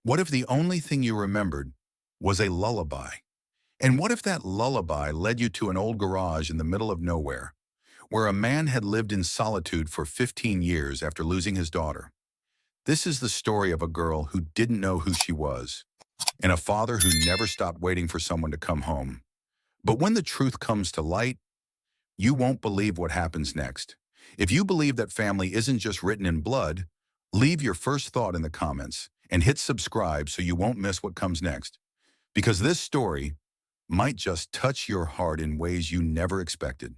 What if the only thing you remembered was a lullaby? And what if that lullaby led you to an old garage in the middle of nowhere, where a man had lived in solitude for 15 years after losing his daughter? This is the story of a girl who didn't know who she was, and a father who never stopped waiting for someone to come home. But when the truth comes to light, you won't believe what happens next. If you believe that family isn't just written in blood, leave your first thought in the comments and hit subscribe so you won't miss what comes next. Because this story might just touch your heart in ways you never expected.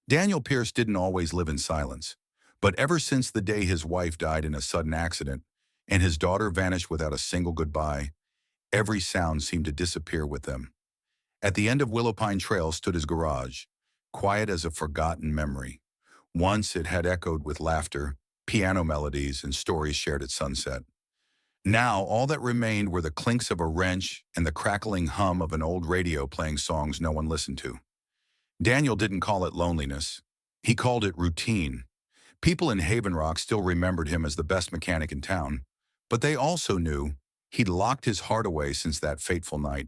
Daniel Pierce didn't always live in silence, but ever since the day his wife died in a sudden accident and his daughter vanished without a single goodbye, every sound seemed to disappear with them. At the end of Willowpine Trail stood his garage, quiet as a forgotten memory. Once it had echoed with laughter, piano melodies, and stories shared at sunset. Now, all that remained were the clinks of a wrench and the crackling hum of an old radio playing songs no one listened to. Daniel didn't call it loneliness. He called it routine. People in Haven Rock still remembered him as the best mechanic in town, but they also knew he'd locked his heart away since that fateful night.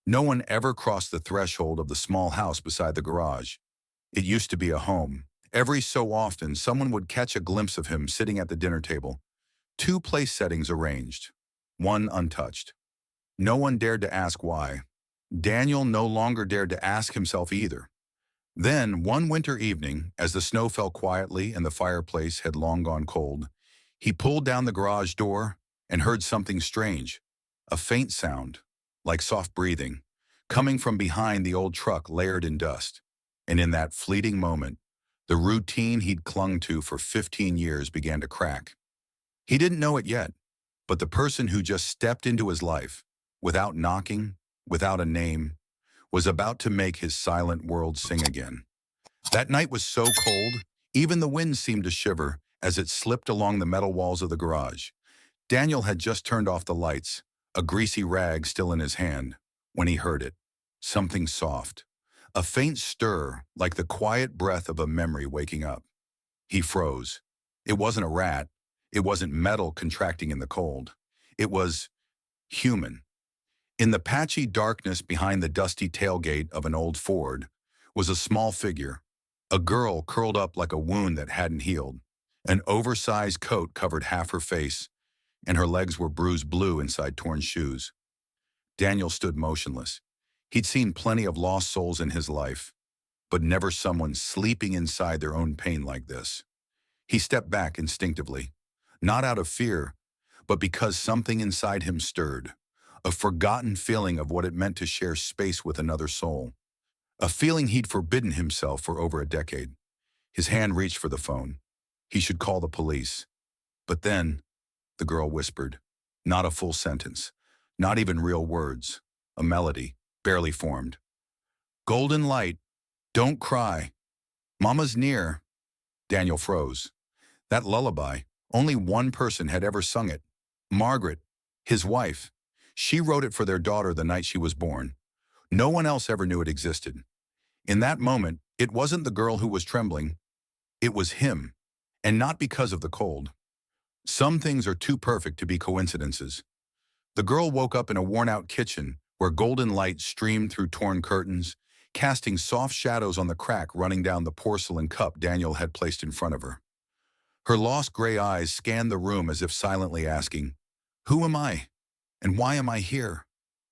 No one ever crossed the threshold of the small house beside the garage. It used to be a home. Every so often, someone would catch a glimpse of him sitting at the dinner table, two place settings arranged, one untouched. No one dared to ask why. Daniel no longer dared to ask himself either. Then, one winter evening, as the snow fell quietly and the fireplace had long gone cold, he pulled down the garage door and heard something strange, a faint sound, like soft breathing, coming from behind the old truck layered in dust. And in that fleeting moment, the routine he'd clung to for 15 years began to crack. He didn't know it yet, but the person who just stepped into his life, without knocking, without a name, was about to make his silent world sing again. That night was so cold, even the wind seemed to shiver as it slipped along the metal walls of the garage. Daniel had just turned off the lights, a greasy rag still in his hand, when he heard it. Something soft. A faint stir, like the quiet breath of a memory waking up. He froze. It wasn't a rat. It wasn't metal contracting in the cold. It was human. In the patchy darkness behind the dusty tailgate of an old Ford was a small figure, a girl curled up like a wound that hadn't healed. An oversized coat covered half her face, and her legs were bruised blue inside torn shoes. Daniel stood motionless. He'd seen plenty of lost souls in his life, but never someone sleeping inside their own pain like this. He stepped back instinctively, not out of fear, but because something inside him stirred, a forgotten feeling of what it meant to share space with another soul, a feeling he'd forbidden himself for over a decade. His hand reached for the phone. He should call the police. But then, the girl whispered, not a full sentence, not even real words, a melody, barely formed. Golden light, don't cry. Mama's near. Daniel froze. That lullaby, only one person had ever sung it. Margaret, his wife. She wrote it for their daughter the night she was born. No one else ever knew it existed. In that moment, it wasn't the girl who was trembling. It was him. And not because of the cold. Some things are too perfect to be coincidences. The girl woke up in a worn-out kitchen where golden light streamed through torn curtains, casting soft shadows on the crack running down the porcelain cup Daniel had placed in front of her. Her lost gray eyes scanned the room as if silently asking, "Who am I? And why am I here?"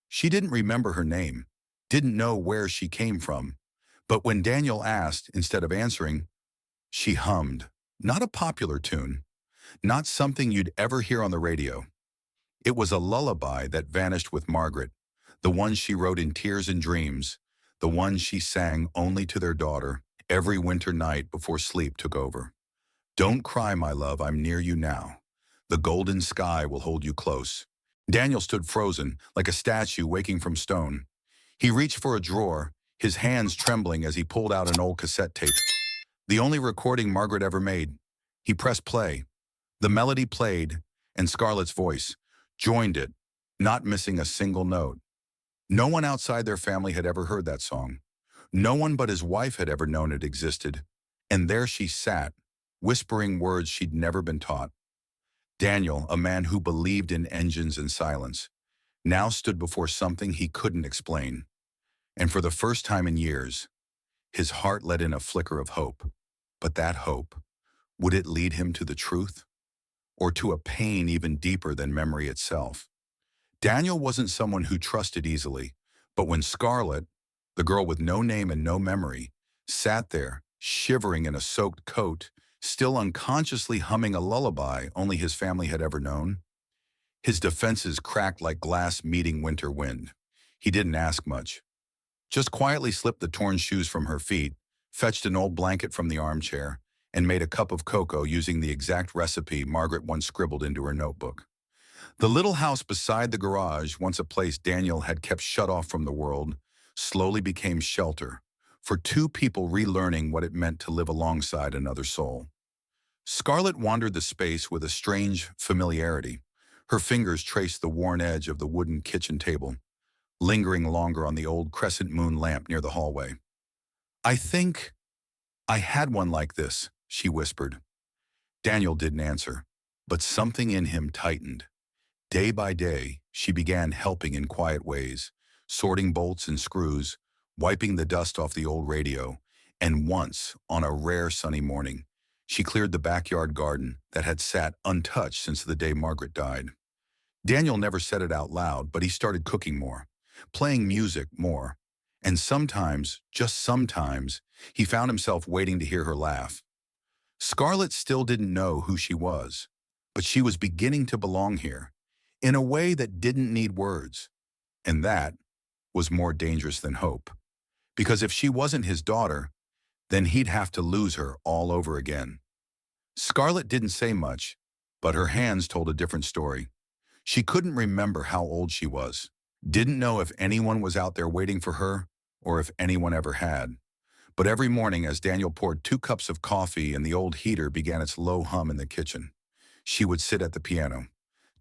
She didn't remember her name, didn't know where she came from. But when Daniel asked, instead of answering, she hummed, not a popular tune, not something you'd ever hear on the radio. It was a lullaby that vanished with Margaret, the one she wrote in tears and dreams, the one she sang only to their daughter every winter night before sleep took over. Don't cry, my love, I'm near you now. The golden sky will hold you close. Daniel stood frozen, like a statue waking from stone. He reached for a drawer, his hands trembling as he pulled out an old cassette tape. The only recording Margaret ever made. He pressed play. The melody played, and Scarlett's voice joined it, not missing a single note. No one outside their family had ever heard that song. No one but his wife had ever known it existed. And there she sat, whispering words she'd never been taught. Daniel, a man who believed in engines and silence, now stood before something he couldn't explain. And for the first time in years, his heart let in a flicker of hope. But that hope, would it lead him to the truth? Or to a pain even deeper than memory itself? Daniel wasn't someone who trusted easily, but when Scarlett, the girl with no name and no memory, sat there, shivering in a soaked coat, still unconsciously humming a lullaby only his family had ever known, his defenses cracked like glass meeting winter wind. He didn't ask much, just quietly slipped the torn shoes from her feet, fetched an old blanket from the armchair, and made a cup of cocoa using the exact recipe Margaret once scribbled into her notebook. The little house beside the garage, once a place Daniel had kept shut off from the world, slowly became shelter for two people relearning what it meant to live alongside another soul. Scarlett wandered the space with a strange familiarity. Her fingers traced the worn edge of the wooden kitchen table, lingering longer on the old crescent moon lamp near the hallway. "I think I had one like this," she whispered. Daniel didn't answer, but something in him tightened. Day by day, she began helping in quiet ways, sorting bolts and screws, wiping the dust off the old radio, and once, on a rare sunny morning, she cleared the backyard garden that had sat untouched since the day Margaret died. Daniel never said it out loud, but he started cooking more, playing music more, and sometimes, just sometimes, he found himself waiting to hear her laugh. Scarlett still didn't know who she was, but she was beginning to belong here, in a way that didn't need words. And that was more dangerous than hope. Because if she wasn't his daughter, then he'd have to lose her all over again. Scarlett didn't say much, but her hands told a different story. She couldn't remember how old she was, didn't know if anyone was out there waiting for her, or if anyone ever had. But every morning as Daniel poured 2 cups of coffee and the old heater began its low hum in the kitchen, she would sit at the piano,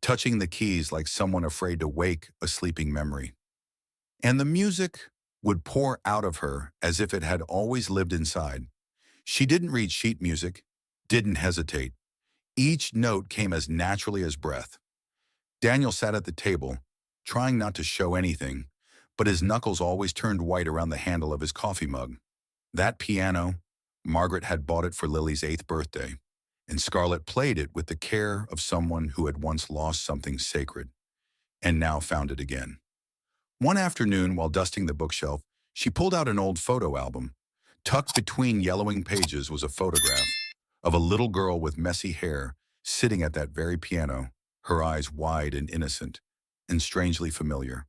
touching the keys like someone afraid to wake a sleeping memory. And the music would pour out of her as if it had always lived inside. She didn't read sheet music, didn't hesitate. Each note came as naturally as breath. Daniel sat at the table, trying not to show anything, but his knuckles always turned white around the handle of his coffee mug. That piano, Margaret had bought it for Lily's 8th birthday, and Scarlett played it with the care of someone who had once lost something sacred, and now found it again. One afternoon, while dusting the bookshelf, she pulled out an old photo album. Tucked between yellowing pages was a photograph of a little girl with messy hair sitting at that very piano, her eyes wide and innocent, and strangely familiar.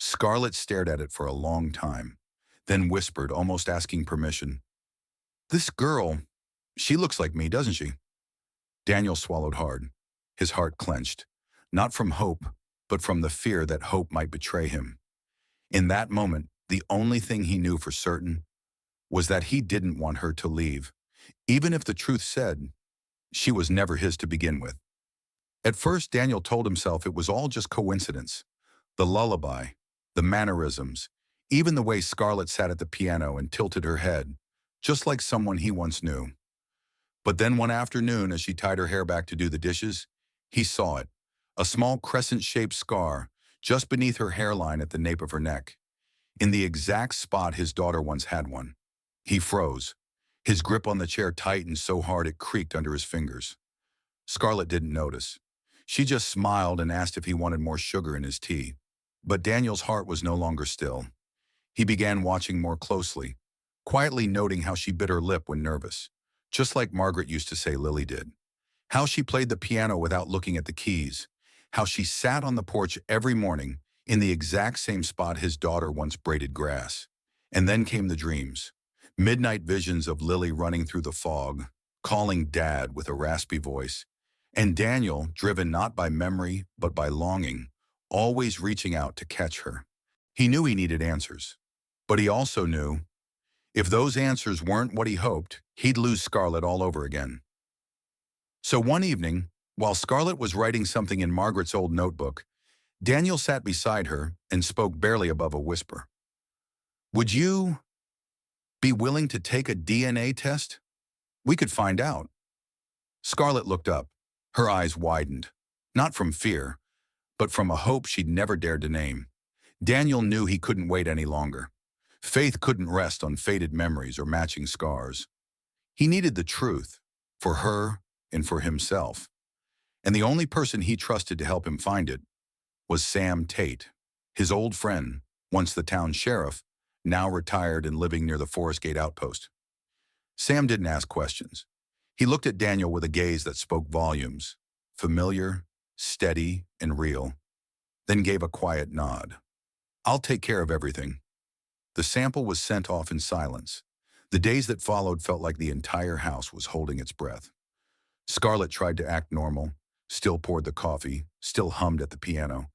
Scarlett stared at it for a long time, then whispered, almost asking permission, "This girl, she looks like me, doesn't she?" Daniel swallowed hard. His heart clenched, not from hope, but from the fear that hope might betray him. In that moment, the only thing he knew for certain was that he didn't want her to leave, even if the truth said she was never his to begin with. At first, Daniel told himself it was all just coincidence. The lullaby, the mannerisms, even the way Scarlett sat at the piano and tilted her head, just like someone he once knew. But then one afternoon, as she tied her hair back to do the dishes, he saw it, a small crescent-shaped scar just beneath her hairline at the nape of her neck, in the exact spot his daughter once had one. He froze, his grip on the chair tightened so hard it creaked under his fingers. Scarlett didn't notice. She just smiled and asked if he wanted more sugar in his tea. But Daniel's heart was no longer still. He began watching more closely, quietly noting how she bit her lip when nervous, just like Margaret used to say Lily did. How she played the piano without looking at the keys. How she sat on the porch every morning in the exact same spot his daughter once braided grass. And then came the dreams. Midnight visions of Lily running through the fog, calling Dad with a raspy voice. And Daniel, driven not by memory but by longing, always reaching out to catch her. He knew he needed answers. But he also knew, if those answers weren't what he hoped, he'd lose Scarlett all over again. So one evening, while Scarlett was writing something in Margaret's old notebook, Daniel sat beside her and spoke barely above a whisper. "Would you be willing to take a DNA test? We could find out." Scarlett looked up, Her eyes widened, not from fear, but from a hope she'd never dared to name. Daniel knew he couldn't wait any longer. Faith couldn't rest on faded memories or matching scars. He needed the truth, for her and for himself. And the only person he trusted to help him find it was Sam Tate, his old friend, once the town sheriff, now retired and living near the Forest Gate outpost. Sam didn't ask questions. He looked at Daniel with a gaze that spoke volumes, familiar, steady, and real, then gave a quiet nod. "I'll take care of everything." The sample was sent off in silence. The days that followed felt like the entire house was holding its breath. Scarlett tried to act normal, still poured the coffee, still hummed at the piano.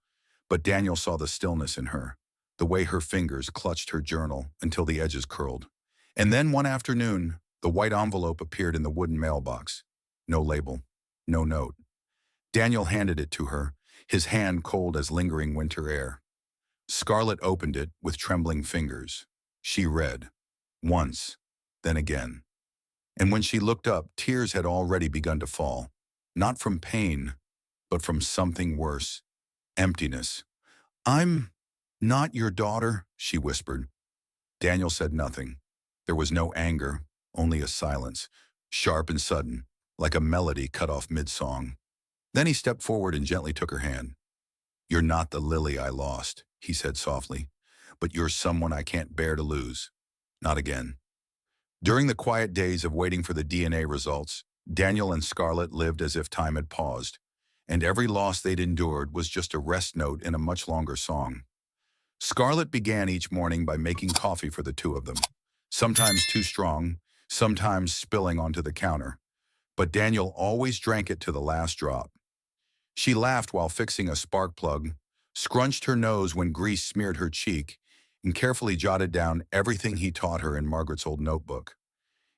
But Daniel saw the stillness in her, the way her fingers clutched her journal until the edges curled. And then one afternoon, the white envelope appeared in the wooden mailbox. No label, no note. Daniel handed it to her, his hand cold as lingering winter air. Scarlett opened it with trembling fingers. She read, once, then again. And when she looked up, tears had already begun to fall, not from pain, but from something worse, emptiness. "I'm not your daughter," she whispered. Daniel said nothing. There was no anger, only a silence, sharp and sudden, like a melody cut off mid-song. Then he stepped forward and gently took her hand. "You're not the Lily I lost," he said softly, "but you're someone I can't bear to lose. Not again." During the quiet days of waiting for the DNA results, Daniel and Scarlett lived as if time had paused, and every loss they'd endured was just a rest note in a much longer song. Scarlett began each morning by making coffee for the two of them, sometimes too strong, sometimes spilling onto the counter, but Daniel always drank it to the last drop. She laughed while fixing a spark plug, scrunched her nose when grease smeared her cheek, and carefully jotted down everything he taught her in Margaret's old notebook.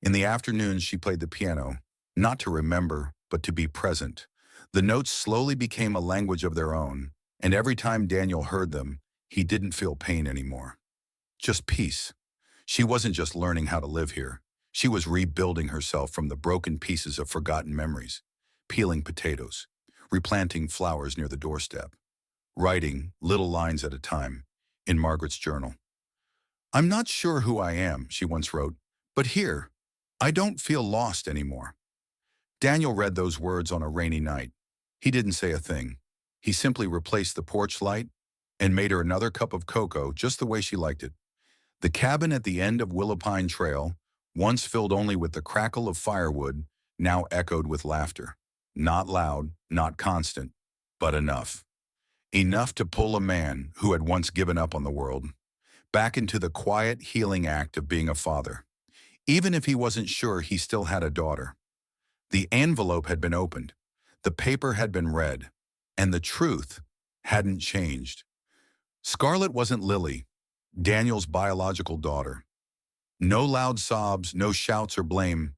In the afternoons, she played the piano, not to remember, but to be present. The notes slowly became a language of their own, and every time Daniel heard them, he didn't feel pain anymore. Just peace. She wasn't just learning how to live here. She was rebuilding herself from the broken pieces of forgotten memories, peeling potatoes, replanting flowers near the doorstep, writing little lines at a time in Margaret's journal. "I'm not sure who I am," she once wrote, "but here, I don't feel lost anymore." Daniel read those words on a rainy night. He didn't say a thing. He simply replaced the porch light and made her another cup of cocoa just the way she liked it. The cabin at the end of Willowpine Trail, once filled only with the crackle of firewood, now echoed with laughter. Not loud, not constant, but enough. Enough to pull a man who had once given up on the world back into the quiet, healing act of being a father, even if he wasn't sure he still had a daughter. The envelope had been opened, the paper had been read, and the truth hadn't changed. Scarlett wasn't Lily, Daniel's biological daughter. No loud sobs, no shouts or blame,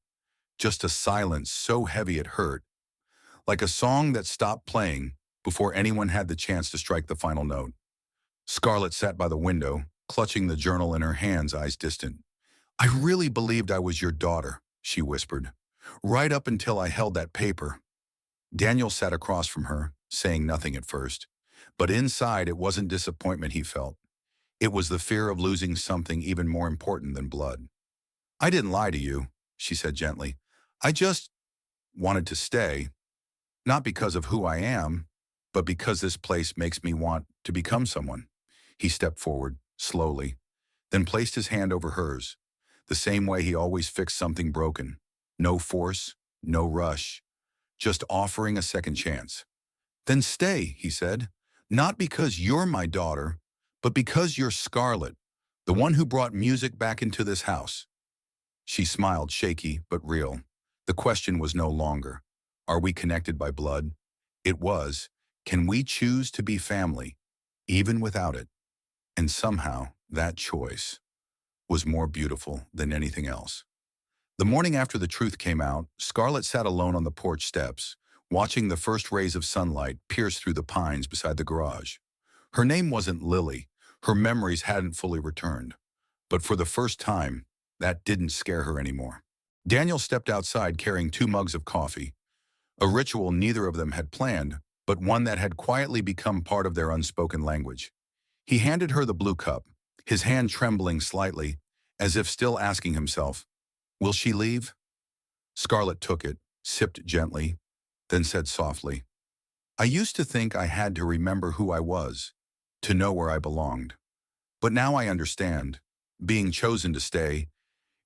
just a silence so heavy it hurt, like a song that stopped playing before anyone had the chance to strike the final note. Scarlett sat by the window, clutching the journal in her hands, eyes distant. "I really believed I was your daughter," she whispered, "right up until I held that paper." Daniel sat across from her, saying nothing at first, but inside it wasn't disappointment he felt. It was the fear of losing something even more important than blood. "I didn't lie to you," she said gently. "I just wanted to stay, not because of who I am, but because this place makes me want to become someone." He stepped forward, slowly, then placed his hand over hers, the same way he always fixed something broken. No force, no rush, just offering a second chance. "Then stay," he said, "not because you're my daughter, but because you're Scarlett, the one who brought music back into this house." She smiled, shaky but real. The question was no longer, are we connected by blood? It was, can we choose to be family, even without it? And somehow, that choice was more beautiful than anything else. The morning after the truth came out, Scarlett sat alone on the porch steps, watching the first rays of sunlight pierce through the pines beside the garage. Her name wasn't Lily. Her memories hadn't fully returned. But for the first time, that didn't scare her anymore. Daniel stepped outside carrying 2 mugs of coffee. a ritual neither of them had planned, but one that had quietly become part of their unspoken language. He handed her the blue cup, his hand trembling slightly, as if still asking himself, "Will she leave?" Scarlett took it, sipped gently, then said softly, "I used to think I had to remember who I was, to know where I belonged. But now I understand. Being chosen to stay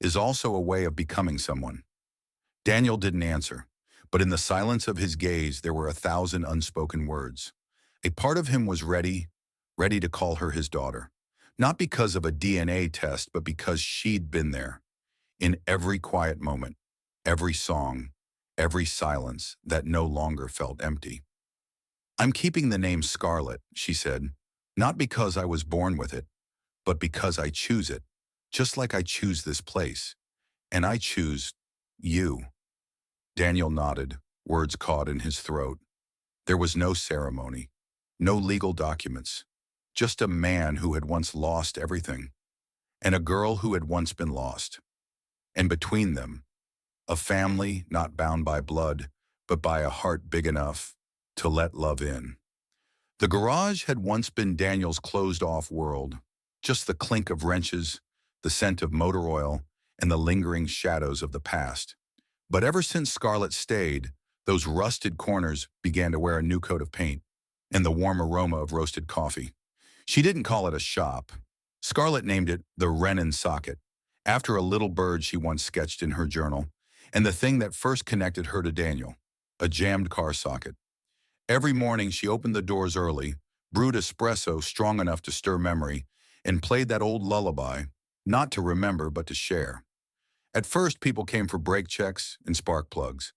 is also a way of becoming someone." Daniel didn't answer, but in the silence of his gaze there were 1,000 unspoken words. A part of him was ready to call her his daughter. Not because of a DNA test, but because she'd been there, in every quiet moment, every song, every silence that no longer felt empty. "I'm keeping the name Scarlet," she said, "not because I was born with it, but because I choose it, just like I choose this place. And I choose you." Daniel nodded, words caught in his throat. There was no ceremony, no legal documents, just a man who had once lost everything, and a girl who had once been lost. And between them, a family not bound by blood, but by a heart big enough to let love in. The garage had once been Daniel's closed-off world, just the clink of wrenches, the scent of motor oil, and the lingering shadows of the past. But ever since Scarlett stayed, those rusted corners began to wear a new coat of paint and the warm aroma of roasted coffee. She didn't call it a shop. Scarlett named it the Wren and Socket, after a little bird she once sketched in her journal, and the thing that first connected her to Daniel, a jammed car socket. Every morning she opened the doors early, brewed espresso strong enough to stir memory, and played that old lullaby, not to remember but to share. At first, people came for brake checks and spark plugs,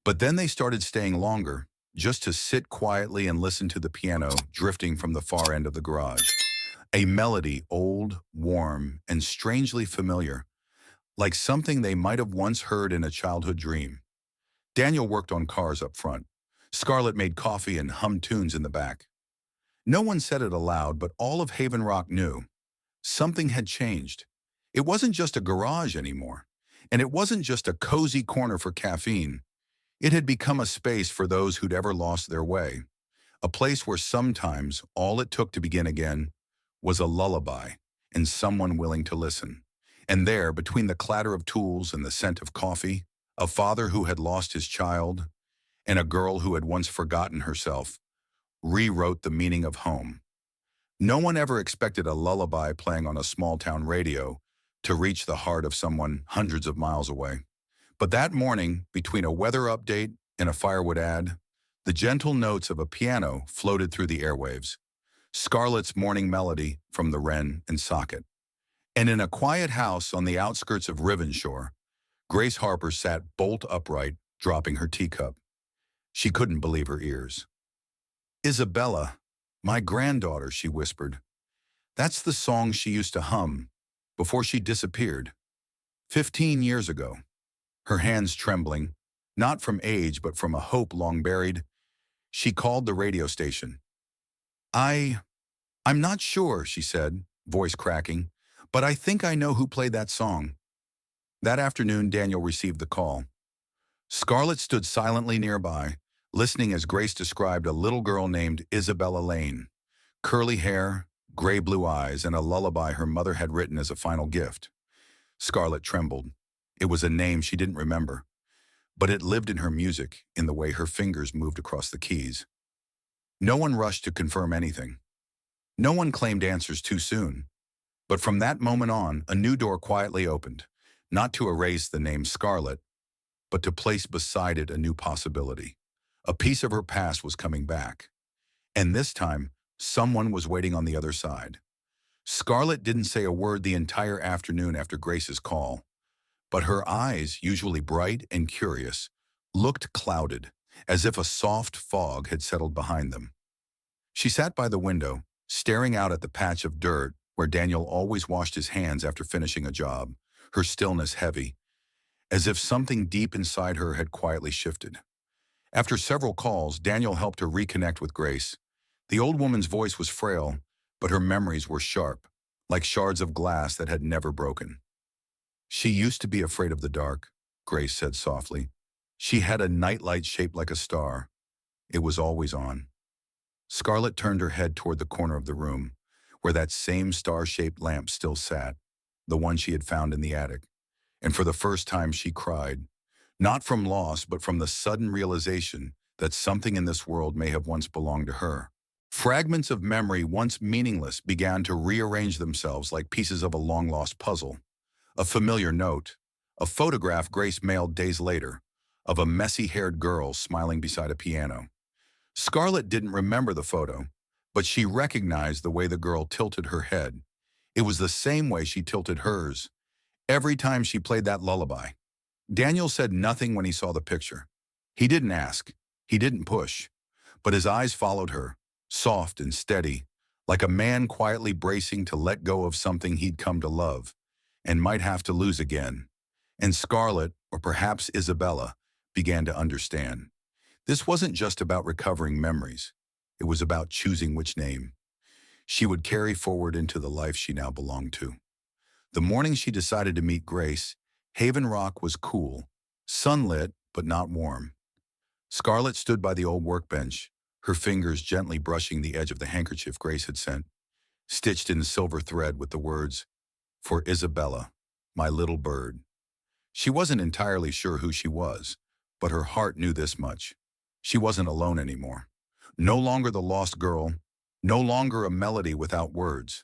but then they started staying longer, just to sit quietly and listen to the piano drifting from the far end of the garage. A melody old, warm, and strangely familiar, like something they might have once heard in a childhood dream. Daniel worked on cars up front. Scarlett made coffee and hummed tunes in the back. No one said it aloud, but all of Haven Rock knew. Something had changed. It wasn't just a garage anymore, and it wasn't just a cozy corner for caffeine. It had become a space for those who'd ever lost their way, a place where sometimes all it took to begin again was a lullaby and someone willing to listen. And there, between the clatter of tools and the scent of coffee, a father who had lost his child and a girl who had once forgotten herself rewrote the meaning of home. No one ever expected a lullaby playing on a small-town radio to reach the heart of someone hundreds of miles away. But that morning, between a weather update and a firewood ad, the gentle notes of a piano floated through the airwaves. Scarlett's morning melody from the Wren and Socket. And in a quiet house on the outskirts of Rivenshore, Grace Harper sat bolt upright, dropping her teacup. She couldn't believe her ears. "Isabella, my granddaughter," she whispered. "That's the song she used to hum before she disappeared, 15 years ago." Her hands trembling, not from age but from a hope long buried, she called the radio station. I, I'm not sure," she said, voice cracking, "but I think I know who played that song." That afternoon, Daniel received the call. Scarlett stood silently nearby, listening as Grace described a little girl named Isabella Lane. Curly hair, gray-blue eyes, and a lullaby her mother had written as a final gift. Scarlett trembled. It was a name she didn't remember, but it lived in her music, in the way her fingers moved across the keys. No one rushed to confirm anything. No one claimed answers too soon. But from that moment on, a new door quietly opened, not to erase the name Scarlett, but to place beside it a new possibility. A piece of her past was coming back. And this time, someone was waiting on the other side. Scarlett didn't say a word the entire afternoon after Grace's call, but her eyes, usually bright and curious, looked clouded, as if a soft fog had settled behind them. She sat by the window, staring out at the patch of dirt where Daniel always washed his hands after finishing a job, her stillness heavy, as if something deep inside her had quietly shifted. After several calls, Daniel helped her reconnect with Grace. The old woman's voice was frail, but her memories were sharp, like shards of glass that had never broken. "She used to be afraid of the dark," Grace said softly. She had a nightlight shaped like a star. It was always on. Scarlett turned her head toward the corner of the room, where that same star-shaped lamp still sat, the one she had found in the attic. And for the first time she cried, not from loss, but from the sudden realization that something in this world may have once belonged to her. Fragments of memory once meaningless began to rearrange themselves like pieces of a long-lost puzzle. A familiar note, a photograph Grace mailed days later, of a messy-haired girl smiling beside a piano. Scarlett didn't remember the photo, but she recognized the way the girl tilted her head. It was the same way she tilted hers every time she played that lullaby. Daniel said nothing when he saw the picture. He didn't ask. He didn't push. But his eyes followed her, soft and steady, like a man quietly bracing to let go of something he'd come to love and might have to lose again. And Scarlett, or perhaps Isabella, began to understand. This wasn't just about recovering memories. It was about choosing which name she would carry forward into the life she now belonged to. The morning she decided to meet Grace, Haven Rock was cool, sunlit but not warm. Scarlett stood by the old workbench, her fingers gently brushing the edge of the handkerchief Grace had sent, stitched in silver thread with the words, "For Isabella, my little bird." She wasn't entirely sure who she was, but her heart knew this much. She wasn't alone anymore. No longer the lost girl, no longer a melody without words.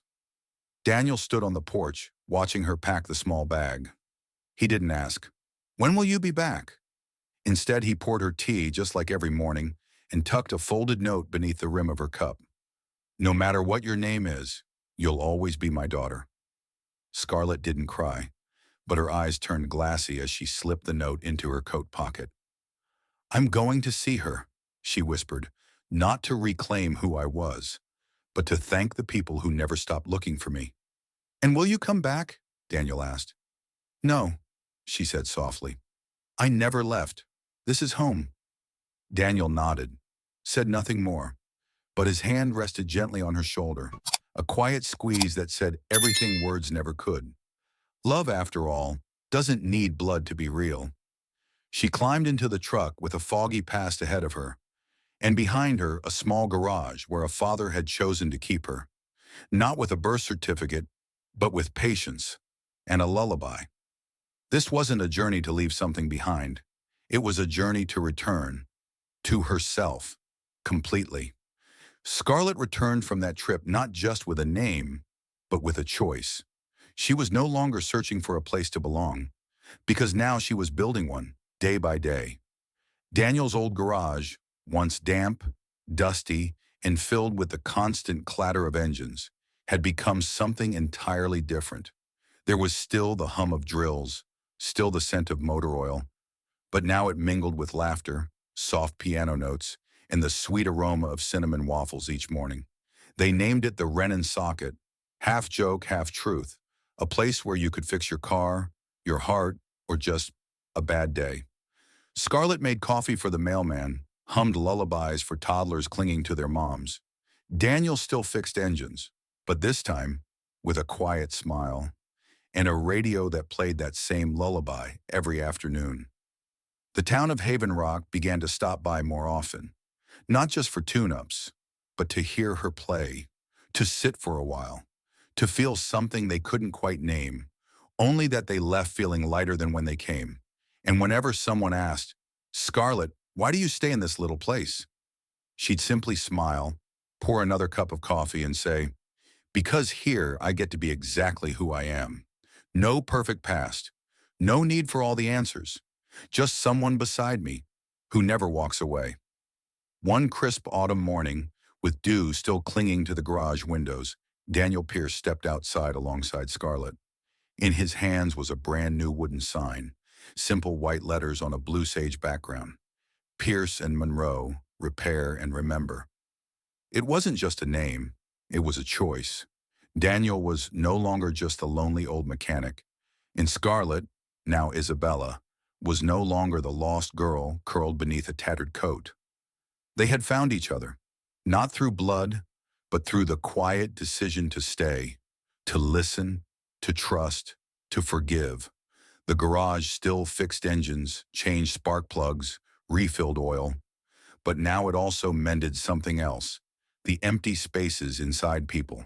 Daniel stood on the porch, watching her pack the small bag. He didn't ask, "When will you be back?" Instead, he poured her tea just like every morning and tucked a folded note beneath the rim of her cup. "No matter what your name is, you'll always be my daughter." Scarlett didn't cry, but her eyes turned glassy as she slipped the note into her coat pocket. "I'm going to see her," she whispered, "not to reclaim who I was, but to thank the people who never stopped looking for me." "And will you come back?" Daniel asked. "No," she said softly. "I never left. This is home." Daniel nodded, said nothing more, but his hand rested gently on her shoulder, a quiet squeeze that said everything words never could. Love, after all, doesn't need blood to be real. She climbed into the truck with a foggy past ahead of her, and behind her a small garage where a father had chosen to keep her, not with a birth certificate, but with patience and a lullaby. This wasn't a journey to leave something behind. It was a journey to return, to herself, completely. Scarlett returned from that trip not just with a name, but with a choice. She was no longer searching for a place to belong, because now she was building one, day by day. Daniel's old garage, once damp, dusty, and filled with the constant clatter of engines, had become something entirely different. There was still the hum of drills, still the scent of motor oil, but now it mingled with laughter, soft piano notes, and the sweet aroma of cinnamon waffles each morning. They named it the Wren and Socket, half joke, half truth, a place where you could fix your car, your heart, or just a bad day. Scarlett made coffee for the mailman, hummed lullabies for toddlers clinging to their moms. Daniel still fixed engines, but this time with a quiet smile and a radio that played that same lullaby every afternoon. The town of Haven Rock began to stop by more often, not just for tune-ups, but to hear her play, to sit for a while, to feel something they couldn't quite name, only that they left feeling lighter than when they came. And whenever someone asked, "Scarlett, why do you stay in this little place?" she'd simply smile, pour another cup of coffee, and say, "Because here I get to be exactly who I am. No perfect past, no need for all the answers, just someone beside me who never walks away." One crisp autumn morning, with dew still clinging to the garage windows, Daniel Pierce stepped outside alongside Scarlett. In his hands was a brand new wooden sign, simple white letters on a blue sage background. Pierce and Monroe, repair and remember. It wasn't just a name, it was a choice. Daniel was no longer just a lonely old mechanic. And Scarlett, now Isabella, was no longer the lost girl curled beneath a tattered coat. They had found each other, not through blood, but through the quiet decision to stay, to listen, to trust, to forgive. The garage still fixed engines, changed spark plugs, refilled oil, but now it also mended something else: the empty spaces inside people.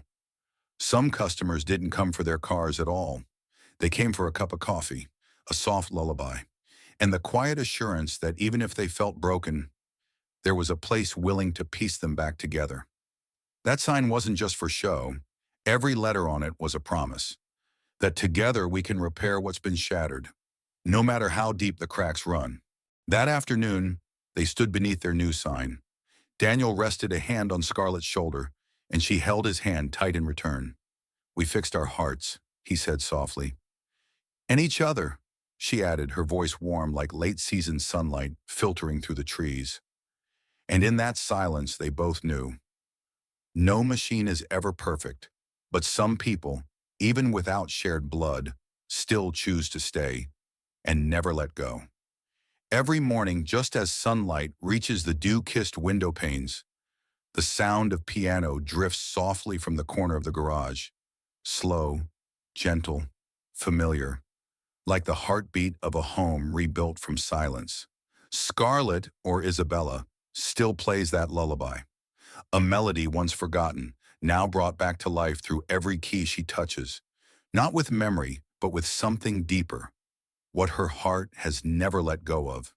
Some customers didn't come for their cars at all. They came for a cup of coffee, a soft lullaby, and the quiet assurance that even if they felt broken, there was a place willing to piece them back together. That sign wasn't just for show. Every letter on it was a promise that together we can repair what's been shattered, no matter how deep the cracks run. That afternoon, they stood beneath their new sign. Daniel rested a hand on Scarlett's shoulder, and she held his hand tight in return. "We fixed our hearts," he said softly. "And each other," she added, her voice warm like late-season sunlight filtering through the trees. And in that silence, they both knew. No machine is ever perfect, but some people, even without shared blood, still choose to stay and never let go. Every morning, just as sunlight reaches the dew-kissed window panes, the sound of piano drifts softly from the corner of the garage, slow, gentle, familiar, like the heartbeat of a home rebuilt from silence. Scarlett, or Isabella, still plays that lullaby, a melody once forgotten, now brought back to life through every key she touches, not with memory, but with something deeper, what her heart has never let go of.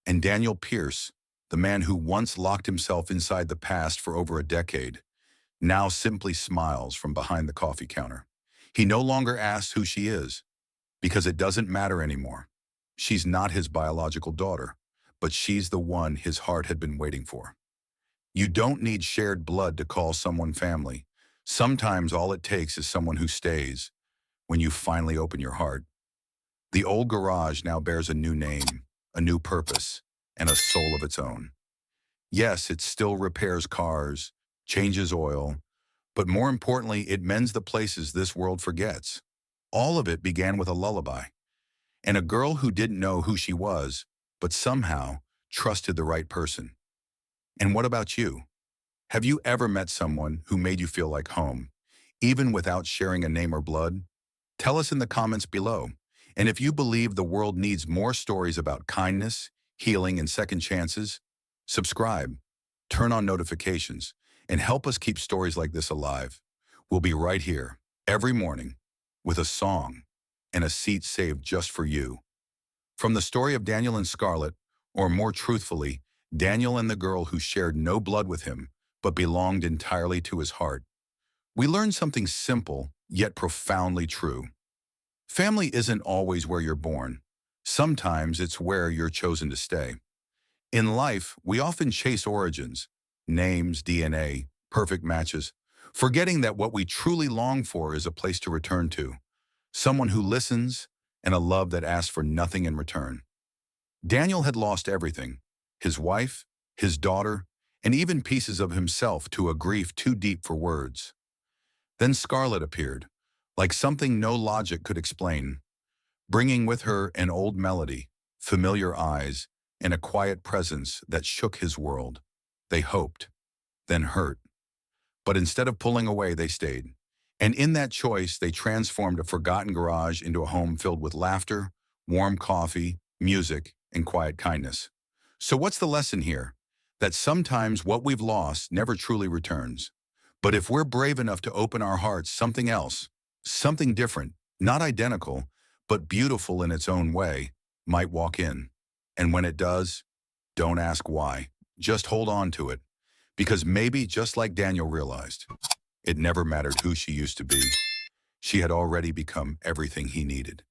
And Daniel Pierce, the man who once locked himself inside the past for over a decade, now simply smiles from behind the coffee counter. He no longer asks who she is, because it doesn't matter anymore. She's not his biological daughter, but she's the one his heart had been waiting for. You don't need shared blood to call someone family. Sometimes all it takes is someone who stays when you finally open your heart. The old garage now bears a new name, a new purpose, and a soul of its own. Yes, it still repairs cars, changes oil, but more importantly, it mends the places this world forgets. All of it began with a lullaby, and a girl who didn't know who she was, but somehow trusted the right person. And what about you? Have you ever met someone who made you feel like home, even without sharing a name or blood? Tell us in the comments below. And if you believe the world needs more stories about kindness, healing, and second chances, subscribe, turn on notifications, and help us keep stories like this alive. We'll be right here every morning with a song and a seat saved just for you. From the story of Daniel and Scarlett, or more truthfully, Daniel and the girl who shared no blood with him, but belonged entirely to his heart, we learn something simple, yet profoundly true. Family isn't always where you're born. Sometimes it's where you're chosen to stay. In life, we often chase origins, names, DNA, perfect matches, forgetting that what we truly long for is a place to return to, someone who listens, and a love that asks for nothing in return. Daniel had lost everything: his wife, his daughter, and even pieces of himself to a grief too deep for words. Then Scarlett appeared, like something no logic could explain, bringing with her an old melody, familiar eyes, and a quiet presence that shook his world. They hoped, then hurt. But instead of pulling away, they stayed. And in that choice, they transformed a forgotten garage into a home filled with laughter, warm coffee, music, and quiet kindness. So what's the lesson here? That sometimes what we've lost never truly returns. But if we're brave enough to open our hearts, something else, something different, not identical, but beautiful in its own way, might walk in. And when it does, don't ask why. Just hold on to it. Because maybe, just like Daniel realized, it never mattered who she used to be. She had already become everything he needed.